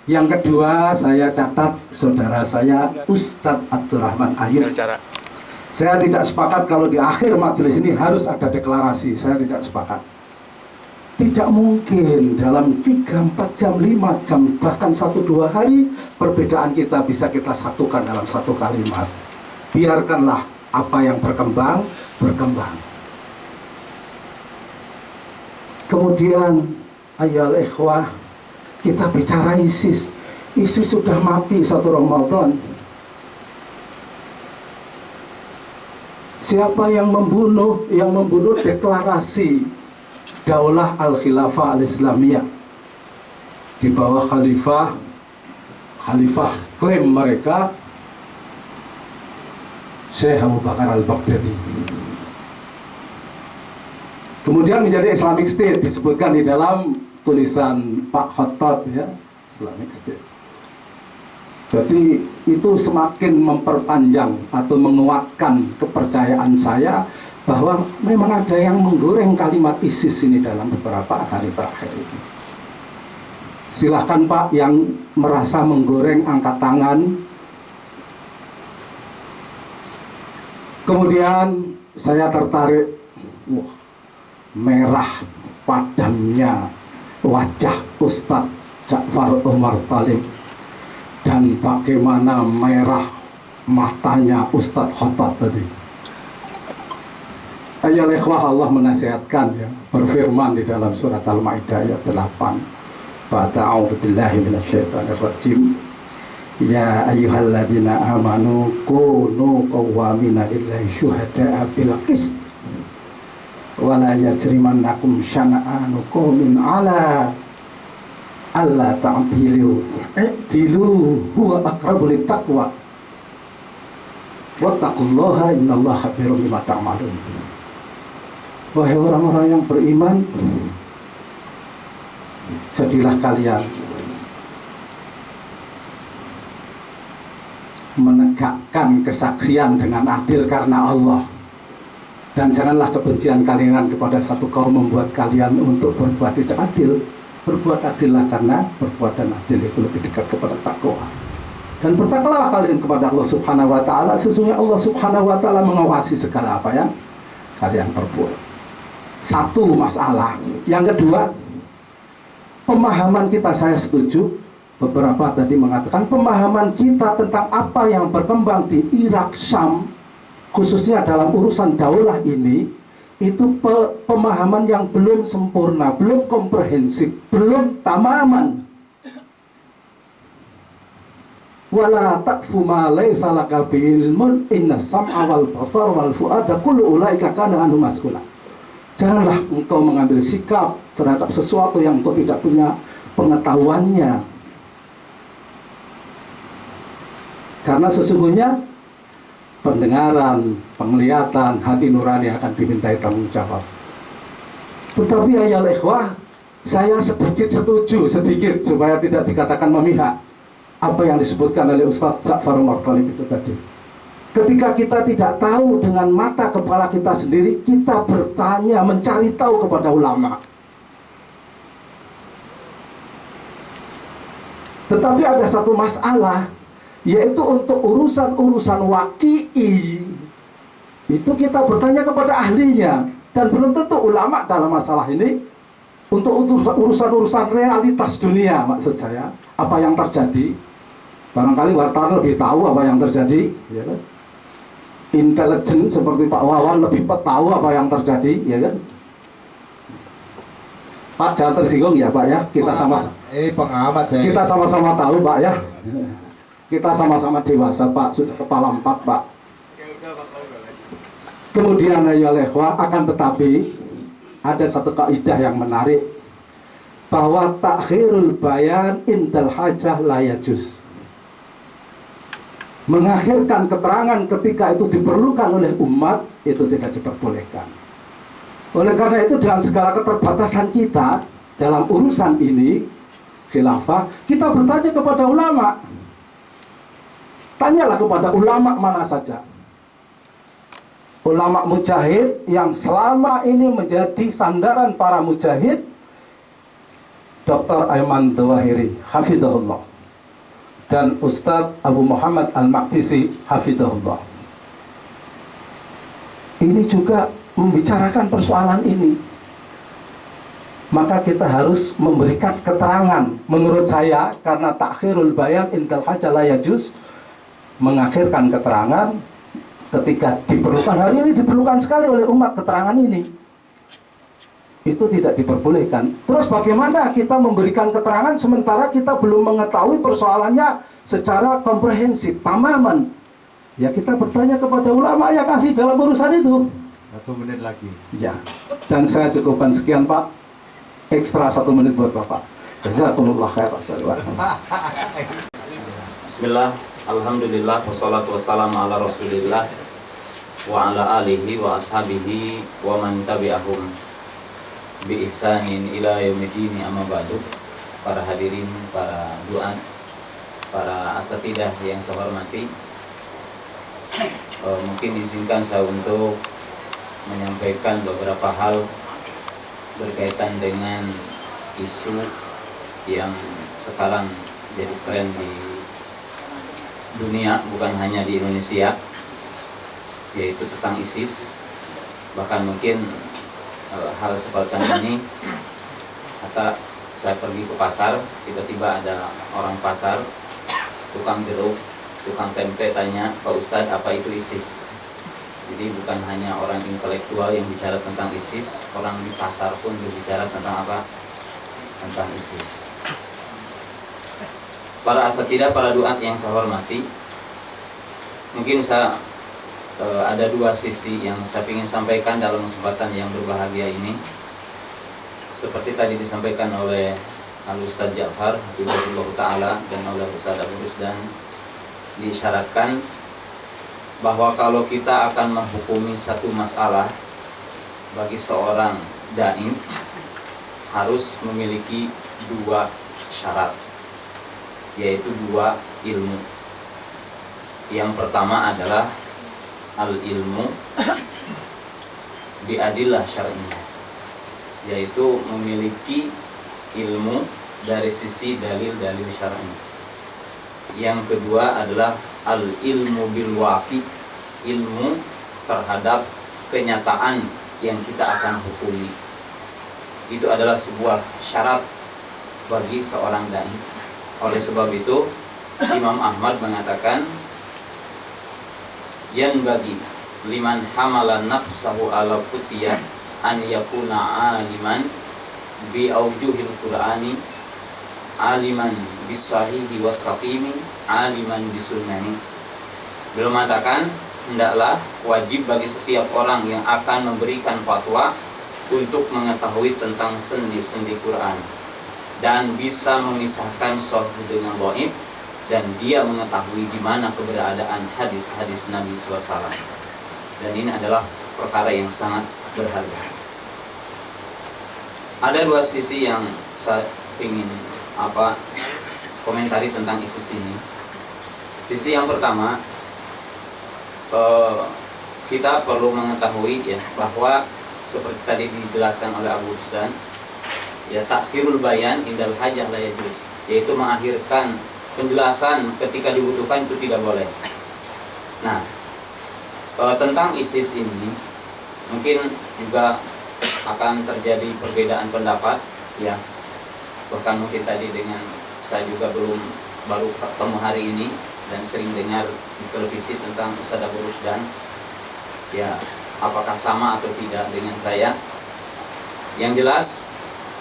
Speaker 9: Yang kedua, saya catat saudara saya Ustadz Abdurrahman Ayub. Saya tidak sepakat kalau di akhir majelis ini harus ada deklarasi. Saya tidak sepakat. Tidak mungkin dalam 3-4 jam, 5 jam, bahkan 1-2 hari perbedaan kita bisa kita satukan dalam satu kalimat. Biarkanlah apa yang berkembang, berkembang. Kemudian, ayyuhal ikhwah, kita bicara ISIS. ISIS sudah mati 1 Ramadan. Siapa yang membunuh? Yang membunuh deklarasi Daulah Al-Khilafah Al-Islamiyah di bawah khalifah klaim mereka Syekh Abu Bakar Al-Baghdadi. Kemudian menjadi Islamic State, disebutkan di dalam tulisan Pak Khattab, ya, Islamic State. Jadi itu semakin memperpanjang atau menguatkan kepercayaan saya bahwa memang ada yang menggoreng kalimat ISIS ini dalam beberapa hari terakhir ini. Silahkan Pak yang merasa menggoreng angkat tangan. Kemudian saya tertarik, merah padamnya wajah Ustadz Ja'far Umar Talib dan bagaimana merah matanya Ustadz Khattab tadi. Ayat ikhwah, Allah menasihatkan ya, berfirman di dalam surat Al-Maidah ayat 8. A'udzu billahi minasyaitonir rajim. Ya ayyuhalladzina amanu kunu qawwamina lillahi syuhada'a bil qist wa la yajrimannakum syana'anu qaumin ala alla ta'dilu i'dilu huwa aqrabu littaqwa wattaqullaha innallaha khabirum bima ta'malun. Wahai orang-orang yang beriman, jadilah kalian menegakkan kesaksian dengan adil karena Allah, dan janganlah kebencian kalian kepada satu kaum membuat kalian untuk berbuat tidak adil. Berbuat adillah karena perbuatan adil itu lebih dekat kepada takwa. Dan bertakwalah kalian kepada Allah Subhanahu wa taala, sesungguhnya Allah Subhanahu wa taala mengawasi segala apa yang kalian perbuat. Satu masalah. Yang kedua, pemahaman kita, saya setuju beberapa tadi mengatakan pemahaman kita tentang apa yang berkembang di Irak, Syam, khususnya dalam urusan daulah ini, itu pemahaman yang belum sempurna, belum komprehensif, belum tamaman. Wala taqfu ma laysa laka bihi ilmun inna sam'a wal basar wal fu'ada kullu ulaika kana anhu mas'ula. Janganlah engkau mengambil sikap terhadap sesuatu yang engkau tidak punya pengetahuannya. Karena sesungguhnya pendengaran, penglihatan, hati nurani akan dimintai tanggung jawab. Tetapi ayat ikhwah, saya sedikit setuju, sedikit supaya tidak dikatakan memihak apa yang disebutkan oleh Ustadz Ja'far Umar Talib itu tadi. Ketika kita tidak tahu dengan mata kepala kita sendiri, kita bertanya, mencari tahu kepada ulama. Tetapi ada satu masalah, yaitu untuk urusan-urusan waqi'i, itu kita bertanya kepada ahlinya. Dan belum tentu ulama dalam masalah ini. Untuk urusan-urusan realitas dunia, maksud saya, apa yang terjadi, barangkali wartawan lebih tahu apa yang terjadi, ya kan? Intelijen seperti Pak Wawan lebih tahu apa yang terjadi, ya kan? Pak, jangan tersinggung ya Pak ya, kita sama-sama.
Speaker 10: Ini pengamat saya.
Speaker 9: Kita sama-sama tahu Pak ya. Kita sama-sama dewasa Pak, sudah kepala 4 Pak. Kemudian ya lehwa, akan tetapi ada satu kaidah yang menarik, bahwa takhirul bayan indal hajah la yajuz. Mengakhirkan keterangan ketika itu diperlukan oleh umat, itu tidak diperbolehkan. Oleh karena itu dengan segala keterbatasan kita dalam urusan ini khilafah, kita bertanya kepada ulama. Tanyalah kepada ulama mana saja. Ulama mujahid yang selama ini menjadi sandaran para mujahid, Dr. Ayman Dawahiri hafidhahullah, dan Ustadz Abu Muhammad Al-Maqdisi hafidhahullah. Ini juga membicarakan persoalan ini. Maka kita harus memberikan keterangan. Menurut saya, karena takhirul bayan indal hajah la yajuz, mengakhirkan keterangan ketika diperlukan. Hari ini diperlukan sekali oleh umat keterangan ini. Itu tidak diperbolehkan. Terus bagaimana kita memberikan keterangan sementara kita belum mengetahui persoalannya secara komprehensif, tamaman? Ya kita bertanya kepada ulama yang ahli dalam urusan itu.
Speaker 10: 1 menit lagi.
Speaker 9: Ya, dan saya cukupkan sekian Pak. Ekstra 1 menit buat Bapak. Jazakumullah khairan.
Speaker 11: Bismillah, alhamdulillah, wassalatu wassalamu ala rasulillah wa ala alihi wa ashabihi wa man tabi'ahum bi ihsanin ila yaumidini, amma ba'du. Para hadirin, para du'at, para asatidah yang saya hormati, mungkin izinkan saya untuk menyampaikan beberapa hal berkaitan dengan isu yang sekarang jadi tren di dunia, bukan hanya di Indonesia, yaitu tentang ISIS. Bahkan mungkin hal seperti ini. Kata saya pergi ke pasar, tiba-tiba ada orang pasar, tukang jeruk, tukang tempe, tanya, Pak Ustadz apa itu ISIS? Jadi bukan hanya orang intelektual yang bicara tentang ISIS, orang di pasar pun berbicara tentang apa? Tentang ISIS. Para asatidah, para duat yang saya hormati, mungkin saya ada dua sisi yang saya ingin sampaikan dalam kesempatan yang berbahagia ini. Seperti tadi disampaikan oleh Al-Ustadz Ja'far Hafizahullah Ta'ala dan oleh Ustadz Abu Rusdan, diisyaratkan bahwa kalau kita akan menghukumi satu masalah, bagi seorang dai harus memiliki dua syarat, yaitu dua ilmu. Yang pertama adalah al-ilmu biadillah syar'iyyah, yaitu memiliki ilmu dari sisi dalil-dalil syar'i. Yang kedua adalah al-ilmu bil waqi, ilmu terhadap kenyataan yang kita akan hukumi. Itu adalah sebuah syarat bagi seorang dai. Oleh sebab itu Imam Ahmad mengatakan, yan bagi liman hamala nafsahu ala futiyah an yakuna aliman bi aujuhil qur'ani, aliman bisahihi wasaqimi, aliman bisunnani. Beliau mengatakan, hendaklah wajib bagi setiap orang yang akan memberikan fatwa untuk mengetahui tentang sendi-sendi Quran dan bisa memisahkan sahih dengan dhaif, dan dia mengetahui di mana keberadaan hadis-hadis Nabi SAW. Dan ini adalah perkara yang sangat berharga. Ada dua sisi yang saya ingin komentari tentang ISIS ini. Sisi yang pertama, kita perlu mengetahui ya bahwa seperti tadi dijelaskan oleh Abu Rusdan, ya takhirul bayan indal hajah la yajuz, yaitu mengakhirkan penjelasan ketika dibutuhkan itu tidak boleh. Nah, tentang ISIS ini mungkin juga akan terjadi perbedaan pendapat ya. Bahkan mungkin tadi dengan saya juga baru ketemu hari ini dan sering dengar di televisi tentang Ustadz Abu Rusdan, ya apakah sama atau tidak dengan saya. Yang jelas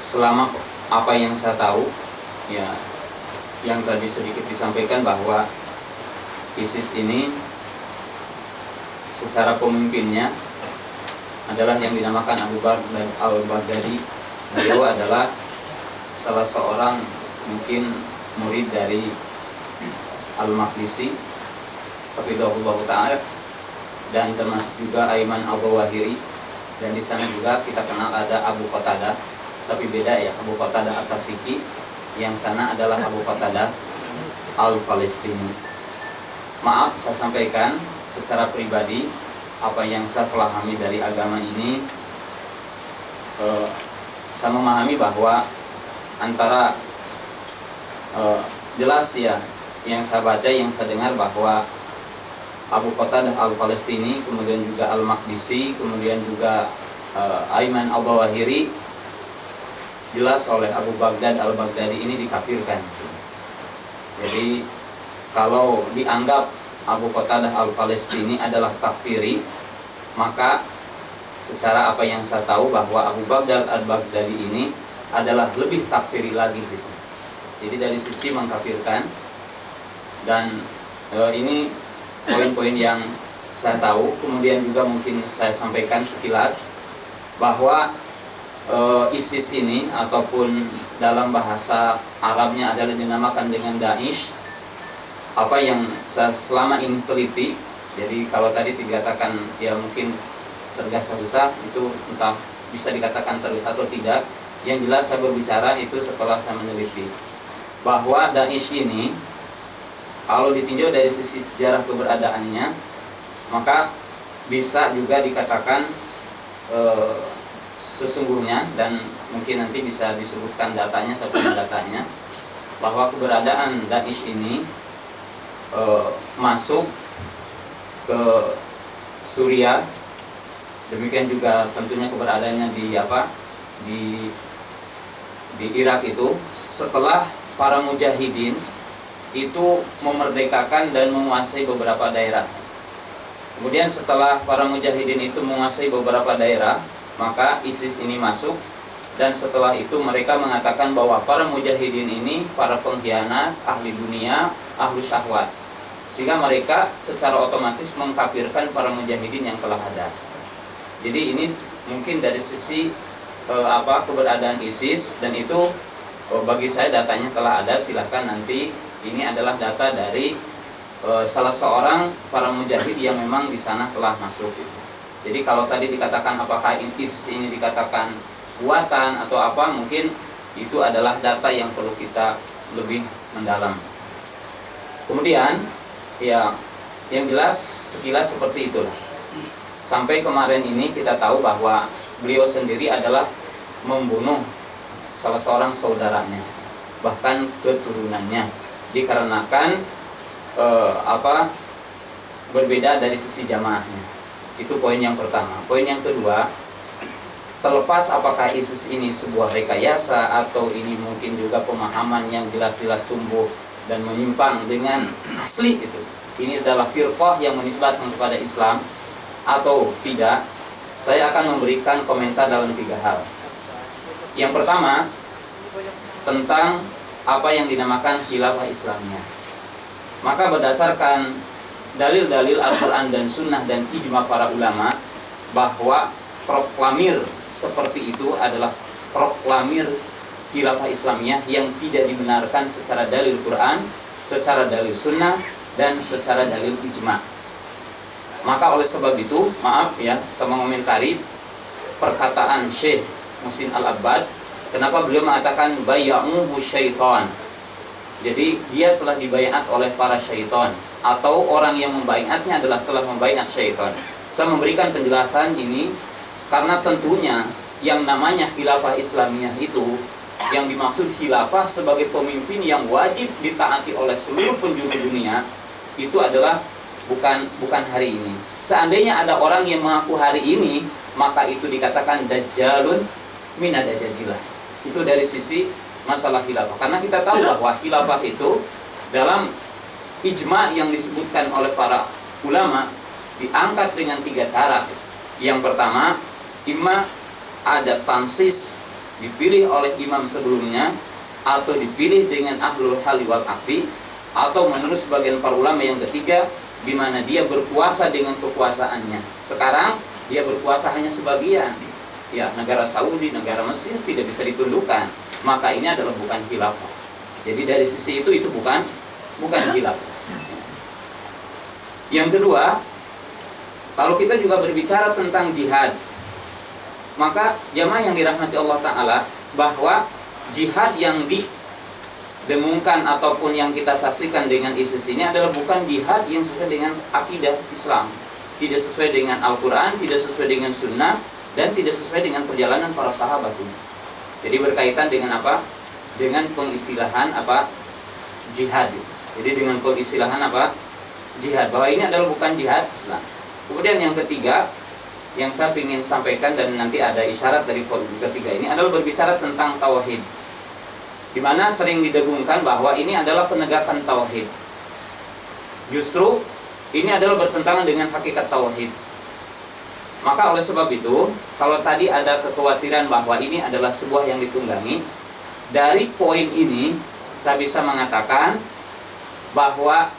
Speaker 11: selama apa yang saya tahu ya, yang tadi sedikit disampaikan bahwa ISIS ini secara pemimpinnya adalah yang dinamakan Abu Bakar al-Baghdadi. Beliau adalah salah seorang mungkin murid dari Al-Maqdisi hafizahullah ta'ala, dan termasuk juga Aiman al-Zawahiri. Dan di sana juga kita kenal ada Abu Qatadah, tapi beda ya, Abu Qatadah at-Tasiki, yang sana adalah Abu Qatadah al-Palestini. Maaf, saya sampaikan secara pribadi apa yang saya pelahami dari agama ini. Saya memahami bahwa antara jelas ya yang saya baca, yang saya dengar bahwa Abu Qatadah al-Palestini, kemudian juga Al-Maqdisi, kemudian juga Aiman al-Zawahiri, jelas oleh Abu Baghdad al-Baghdadi ini dikafirkan. Jadi kalau dianggap Abu Qatadah al-Palestini adalah kafiri, maka secara apa yang saya tahu bahwa Abu Baghdad al-Baghdadi ini adalah lebih kafiri lagi gitu. Jadi dari sisi mengkafirkan. Dan ini poin-poin yang saya tahu. Kemudian juga mungkin saya sampaikan sekilas bahwa ISIS ini ataupun dalam bahasa Arabnya adalah dinamakan dengan Daesh. Apa yang saya selama ini teliti, jadi kalau tadi dikatakan ya mungkin tergesa-gesa, itu entah bisa dikatakan terus atau tidak. Yang jelas saya berbicara itu setelah saya meneliti bahwa Daesh ini kalau ditinjau dari sisi sejarah keberadaannya, maka bisa juga dikatakan sesungguhnya, dan mungkin nanti bisa disebutkan datanya, satu datanya, bahwa keberadaan Daesh ini masuk ke Suriah Demikian juga tentunya keberadaannya di Irak itu, setelah para mujahidin itu memerdekakan dan menguasai beberapa daerah. Kemudian setelah para mujahidin itu menguasai beberapa daerah, maka ISIS ini masuk, dan setelah itu mereka mengatakan bahwa para mujahidin ini para pengkhianat, ahli dunia, ahli syahwat, sehingga mereka secara otomatis mengkafirkan para mujahidin yang telah ada. Jadi ini mungkin dari sisi keberadaan ISIS, dan itu bagi saya datanya telah ada. Silahkan nanti, ini adalah data dari salah seorang para mujahid yang memang di sana telah masuk gitu. Jadi kalau tadi dikatakan apakah ISIS ini dikatakan buatan atau apa, mungkin itu adalah data yang perlu kita lebih mendalam. Kemudian ya, yang jelas sekilas seperti itulah. Sampai kemarin ini kita tahu bahwa beliau sendiri adalah membunuh salah seorang saudaranya, bahkan keturunannya, dikarenakan berbeda dari sisi jamaahnya. Itu poin yang pertama. Poin yang kedua, terlepas apakah ISIS ini sebuah rekayasa atau ini mungkin juga pemahaman yang jelas-jelas tumbuh dan menyimpang dengan asli itu, ini adalah firqah yang menisbatkan kepada Islam atau tidak, saya akan memberikan komentar dalam 3 hal. Yang pertama, tentang apa yang dinamakan khilafah Islamiyah. Maka berdasarkan dalil-dalil Al-Quran dan Sunnah dan ijma para ulama, bahwa proklamir seperti itu adalah proklamir khilafah Islamiyah yang tidak dibenarkan secara dalil Quran, secara dalil Sunnah, dan secara dalil ijma. Maka oleh sebab itu, maaf ya, saya mengomentari perkataan Syekh Muhsin Al-Abbad, kenapa beliau mengatakan bay'uhu syaitan. Jadi dia telah dibayat oleh para syaitan, atau orang yang membaiatnya adalah telah membaiat syaitan. Saya memberikan penjelasan ini karena tentunya yang namanya khilafah Islamiyah itu, yang dimaksud khilafah sebagai pemimpin yang wajib ditaati oleh seluruh penjuru dunia, itu adalah bukan hari ini. Seandainya ada orang yang mengaku hari ini, maka itu dikatakan dajjalun minadajjajilah. Itu dari sisi masalah khilafah. Karena kita tahu bahwa khilafah itu dalam ijma yang disebutkan oleh para ulama diangkat dengan 3 cara. Yang pertama, imma ada tansis, dipilih oleh imam sebelumnya, atau dipilih dengan ahlul hali wal aqdi, atau menurut sebagian para ulama yang ketiga, di mana dia berkuasa dengan kekuasaannya. Sekarang dia berkuasa hanya sebagian. Ya, negara Saudi, negara Mesir tidak bisa ditundukkan. Maka ini adalah bukan khilafah. Jadi dari sisi itu bukan khilafah. Yang kedua, kalau kita juga berbicara tentang jihad, maka jamaah yang dirahmati Allah Ta'ala, bahwa jihad yang didengungkan ataupun yang kita saksikan dengan ISIS ini adalah bukan jihad yang sesuai dengan akidah Islam, tidak sesuai dengan Al-Quran, tidak sesuai dengan Sunnah, dan tidak sesuai dengan perjalanan para sahabat ini. Jadi berkaitan dengan apa? Dengan pengistilahan jihad. Jadi dengan pengistilahan jihad, bahwa ini adalah bukan jihad Islam. Kemudian yang ketiga yang saya ingin sampaikan, dan nanti ada isyarat dari poin ketiga ini, adalah berbicara tentang tauhid, di mana sering didengungkan bahwa ini adalah penegakan tauhid. Justru ini adalah bertentangan dengan hakikat tauhid. Maka oleh sebab itu, kalau tadi ada kekhawatiran bahwa ini adalah sebuah yang ditunggangi, dari poin ini saya bisa mengatakan bahwa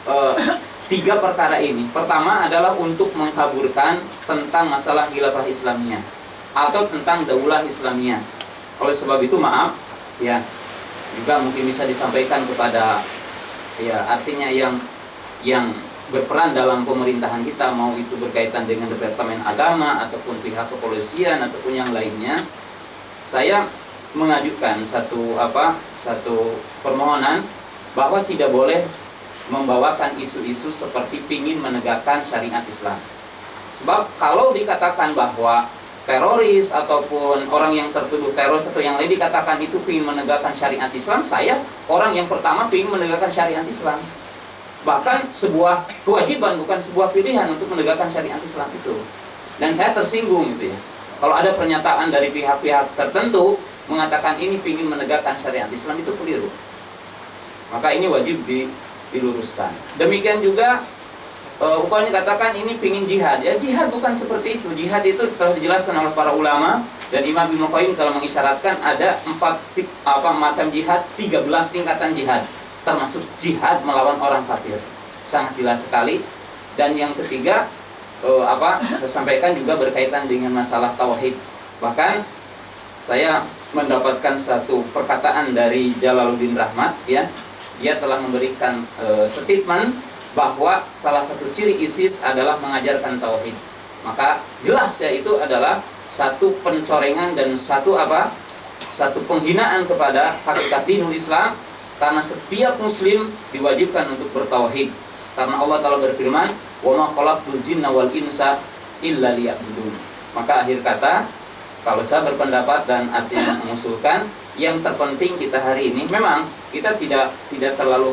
Speaker 11: 3 perkara ini. Pertama adalah untuk mengkaburkan tentang masalah khilafah Islamiyah atau tentang daulah Islamiyah. Oleh sebab itu, maaf ya, juga mungkin bisa disampaikan kepada ya, artinya yang berperan dalam pemerintahan kita, mau itu berkaitan dengan Departemen Agama ataupun pihak kepolisian ataupun yang lainnya. Saya mengajukan satu permohonan bahwa tidak boleh membawakan isu-isu seperti pingin menegakkan syariat Islam. Sebab kalau dikatakan bahwa teroris ataupun orang yang tertuduh teroris atau yang lain dikatakan itu pingin menegakkan syariat Islam, saya orang yang pertama pingin menegakkan syariat Islam. Bahkan sebuah kewajiban, bukan sebuah pilihan untuk menegakkan syariat Islam itu. Dan saya tersinggung gitu ya. Kalau ada pernyataan dari pihak-pihak tertentu mengatakan ini ingin menegakkan syariat Islam, itu keliru. Maka ini wajib diluruskan. Demikian juga upamanya katakan ini pingin jihad. Ya jihad bukan seperti itu. Jihad itu telah dijelaskan oleh para ulama dan Imam Ibnu Qayyim telah mengisyaratkan ada 4 macam jihad, 13 tingkatan jihad, termasuk jihad melawan orang kafir. Sangat jelas sekali. Dan yang ketiga saya sampaikan juga berkaitan dengan masalah tauhid. Bahkan saya mendapatkan satu perkataan dari Jalaluddin Rahmat, ya, dia telah memberikan statement bahwa salah satu ciri ISIS adalah mengajarkan tauhid. Maka jelas ya itu adalah satu pencorengan dan satu penghinaan kepada hakikat dinul Islam, karena setiap muslim diwajibkan untuk bertauhid. Karena Allah Ta'ala berfirman, "Wa ma khalaqtul jinna wal insa illa liya'budun." Maka akhir kata, kalau saya berpendapat dan artinya mengusulkan, yang terpenting kita hari ini memang kita tidak terlalu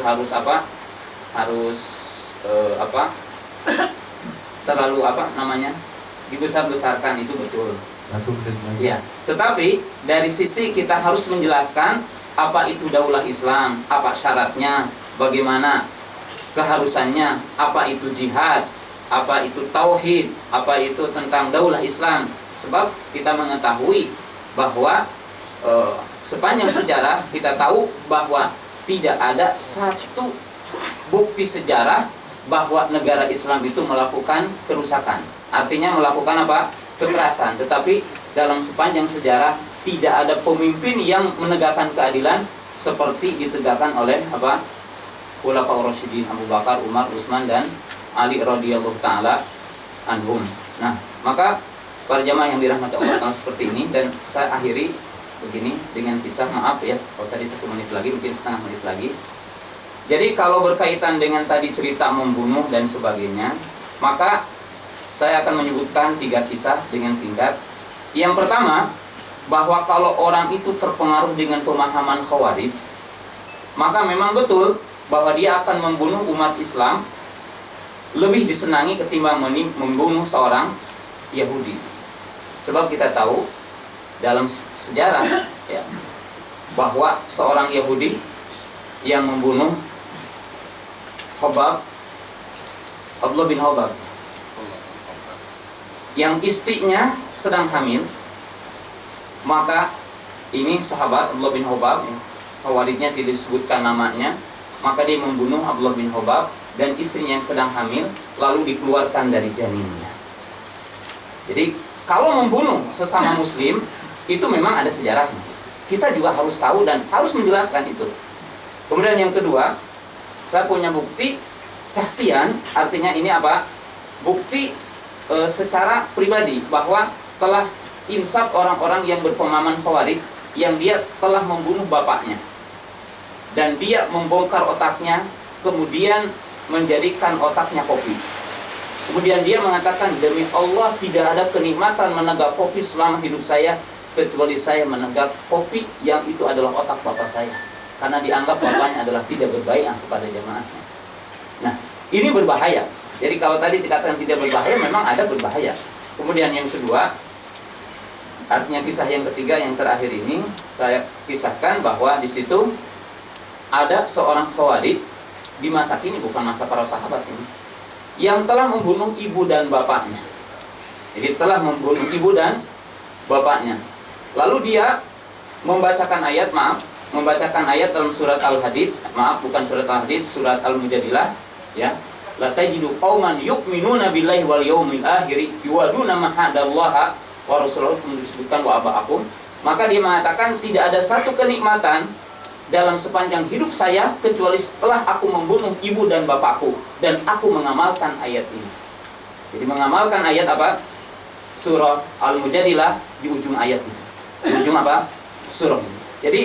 Speaker 11: terlalu dibesar-besarkan, itu betul. Ya, tetapi dari sisi kita harus menjelaskan apa itu daulah Islam, apa syaratnya, bagaimana keharusannya, apa itu jihad, apa itu tauhid, apa itu tentang daulah Islam. Sebab kita mengetahui bahwa sepanjang sejarah kita tahu bahwa tidak ada satu bukti sejarah bahwa negara Islam itu melakukan kerusakan. Artinya melakukan kekerasan. Tetapi dalam sepanjang sejarah tidak ada pemimpin yang menegakkan keadilan seperti ditegakkan oleh Khulafaur Rasyidin Abu Bakar, Umar, Utsman dan Ali radhiyallahu taala anhum. Nah, maka para jamaah yang dirahmati Allah Ta'ala seperti ini, dan saya akhiri begini dengan kisah, maaf ya, kalau tadi 1 menit lagi, mungkin setengah menit lagi. Jadi kalau berkaitan dengan tadi cerita membunuh dan sebagainya, maka saya akan menyebutkan 3 kisah dengan singkat. Yang pertama, bahwa kalau orang itu terpengaruh dengan pemahaman Khawarij, maka memang betul bahwa dia akan membunuh umat Islam lebih disenangi ketimbang membunuh seorang Yahudi. Sebab kita tahu dalam sejarah ya, bahwa seorang Yahudi yang membunuh Abdullah bin Hobab, yang istrinya sedang hamil, maka ini sahabat Abdullah bin Hobab, Khawarijnya tidak disebutkan namanya, maka dia membunuh Abdullah bin Hobab dan istrinya yang sedang hamil, lalu dikeluarkan dari janinnya. Jadi kalau membunuh sesama muslim itu memang ada sejarahnya. Kita juga harus tahu dan harus menjelaskan itu. Kemudian yang kedua, saya punya bukti saksian, artinya ini bukti secara pribadi bahwa telah insaf orang-orang yang berpemahaman Khawarij yang dia telah membunuh bapaknya dan dia membongkar otaknya, kemudian menjadikan otaknya kopi. Kemudian dia mengatakan, demi Allah tidak ada kenikmatan menegak kopi selama hidup saya kecuali saya menegak kopi yang itu adalah otak bapak saya, karena dianggap bapaknya adalah tidak berbaiat kepada jamaahnya. Nah, ini berbahaya. Jadi kalau tadi dikatakan tidak berbahaya, memang ada berbahaya. Kemudian yang kedua, artinya kisah yang ketiga yang terakhir ini saya kisahkan bahwa di situ ada seorang Khawarij di masa kini, bukan masa para sahabat ini, yang telah membunuh ibu dan bapaknya. Jadi telah membunuh ibu dan bapaknya. Lalu dia membacakan ayat dalam surat Al-Hadid, bukan surat Al-Hadid, surat Al-Mujadilah, ya. La tajidu qauman yu'minuna billahi wal yawmil akhir yuwaduna ma hadallaha wa rasuluhu, disebutkan wa aba'akum. Maka dia mengatakan tidak ada satu kenikmatan dalam sepanjang hidup saya kecuali setelah aku membunuh ibu dan bapakku dan aku mengamalkan ayat ini. Jadi mengamalkan ayat surah Al-Mujadilah di ujung ayat ini. Di ujung surah ini. Jadi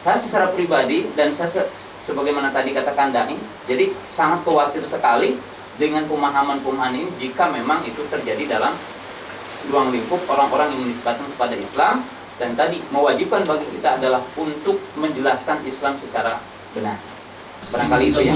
Speaker 11: saya secara pribadi dan saya sebagaimana tadi katakan Dani, jadi sangat khawatir sekali dengan pemahaman-pemahaman ini jika memang itu terjadi dalam ruang lingkup orang-orang yang menisbatkan kepada Islam. Dan tadi mewajibkan bagi kita adalah untuk menjelaskan Islam secara benar. Barangkali itu ya.